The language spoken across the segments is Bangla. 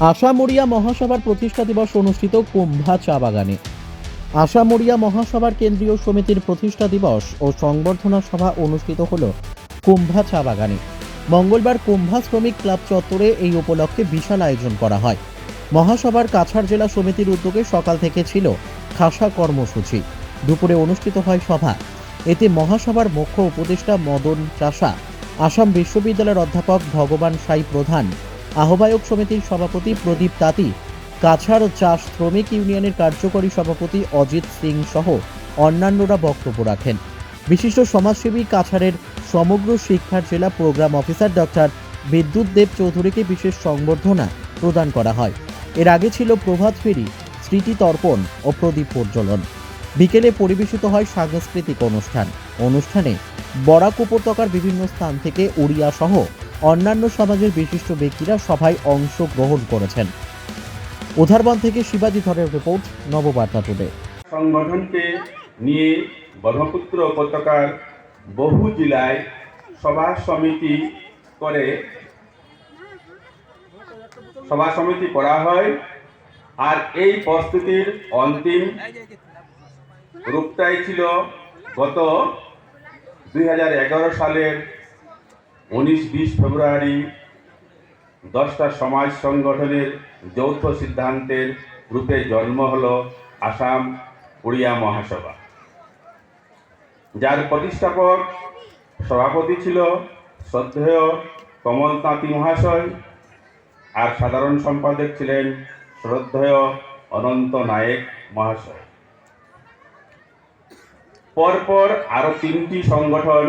আশামুড়িয়া মহাসভার প্রতিষ্ঠা দিবস অনুষ্ঠিত কুম্ভা চা বাগানে। আশামুড়িয়া মহাসভার কেন্দ্রীয় সমিতির প্রতিষ্ঠা দিবস ও সংবর্ধনা সভা অনুষ্ঠিত হল কুম্ভা চা বাগানে। মঙ্গলবার কুম্ভা শ্রমিক ক্লাব চত্বরে এই উপলক্ষে বিশাল আয়োজন করা হয়। মহাসভার কাছাড় জেলা সমিতির উদ্যোগে সকাল থেকে ছিল খাসা কর্মসূচি। দুপুরে অনুষ্ঠিত হয় সভা। এতে মহাসভার মুখ্য উপদেষ্টা মদন চাষা, আসাম বিশ্ববিদ্যালয়ের অধ্যাপক ভগবান সাই প্রধান, আহ্বায়ক সমিতির সভাপতি প্রদীপ তাঁতি, কাছাড় চা শ্রমিক ইউনিয়নের কার্যকরী সভাপতি অজিত সিং সহ অন্যান্যরা বক্তব্য রাখেন। বিশিষ্ট সমাজসেবী কাছাড়ের সমগ্র শিক্ষার জেলা প্রোগ্রাম অফিসার ডক্টর বিদ্যুৎ দেব চৌধুরীকে বিশেষ সংবর্ধনা প্রদান করা হয়। এর আগে ছিল প্রভাত ফেরি, স্মৃতি তর্পণ ও প্রদীপ প্রজ্বলন। বিকেলে পরিবেশিত হয় সাংস্কৃতিক অনুষ্ঠানে বরাক উপত্যকার বিভিন্ন স্থান থেকে উড়িয়া সহ অন্যান্য সমাজের বিশিষ্ট ব্যক্তিরা সভায় অংশগ্রহণ করেছেন। উধারবন থেকে শিবাজি ধরের রিপোর্ট, নববার্তা টুডে। সংগঠনকে নিয়ে ব্রহ্মপুত্র উপত্যকার বহু জেলায় সভা সমিতি করা হয়। আর এই প্রস্তুতির অন্তিম রূপটাই ছিল গত 2011 সালের 19-20 ফেব্রুয়ারি 10টা সমাজ সংগঠনের যৌথ সিদ্ধান্তের রূপে জন্ম হলো আসাম উড়িয়া মহাসভা, যার প্রতিষ্ঠাপক সভাপতি ছিল শ্রদ্ধেয় কমল তাঁতি মহাশয়, আর সাধারণ সম্পাদক ছিলেন শ্রদ্ধেয় অনন্ত নায়েক মহাশয়। পরপর আরও 3টি সংগঠন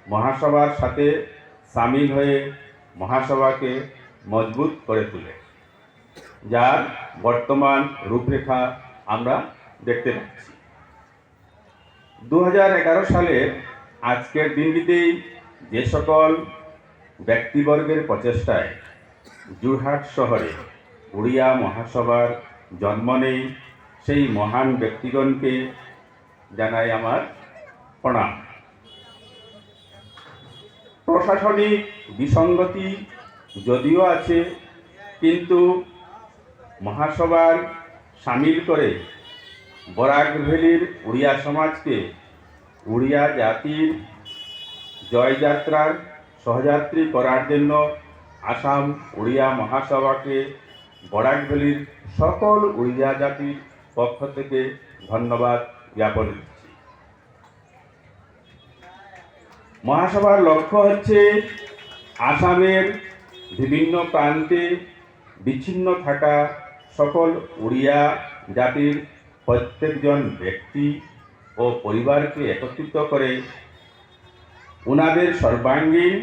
মহাসভার সাথে সামিল হয়ে মহাসভাকে মজবুত করে তোলে, যার বর্তমান রূপরেখা আমরা দেখতে পাচ্ছি। 2011 সালের আজকের দিনটিতেই যে সকল ব্যক্তিবর্গের প্রচেষ্টায় যোরহাট শহরে উড়িয়া মহাসভার জন্ম নেই, সেই মহান ব্যক্তিগণকে জানাই আমার প্রণাম। প্রশাসনিক বিসঙ্গতি যদিও আছে, কিন্তু মহাসভার সামিল করে বরাক ভ্যালির উড়িয়া সমাজকে উড়িয়া জাতির জয়যাত্রার সহযাত্রী করার জন্য আসাম উড়িয়া মহাসভাকে বরাক ভ্যালির সকল উড়িয়া জাতির পক্ষ থেকে ধন্যবাদ জ্ঞাপন করছি। মহাসভার লক্ষ্য হচ্ছে আসামের বিভিন্ন প্রান্তে বিচ্ছিন্ন থাকা সকল উড়িয়া জাতির প্রত্যেকজন ব্যক্তি ও পরিবারকে একত্রিত করে ওনাদের সর্বাঙ্গীন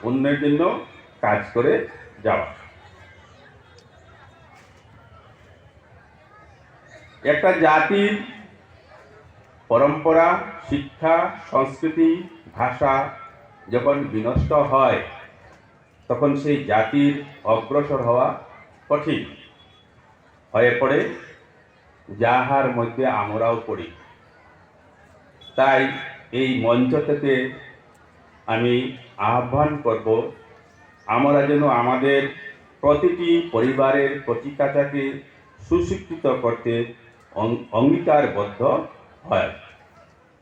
উন্নয়নের জন্য কাজ করে যাওয়া। একটা জাতির পরম্পরা, শিক্ষা, সংস্কৃতি, ভাষা যখন বিনষ্ট হয়, তখন সেই জাতির অগ্রসর হওয়া কঠিন হয়ে পড়ে, যাহার মধ্যে আমরাও পড়ি। তাই এই মঞ্চ থেকে আমি আহ্বান করব, আমরা যেন আমাদের প্রতিটি পরিবারের প্রতিকাটাকে সুস্বীকৃত করতে অঙ্গীকারবদ্ধ হয়।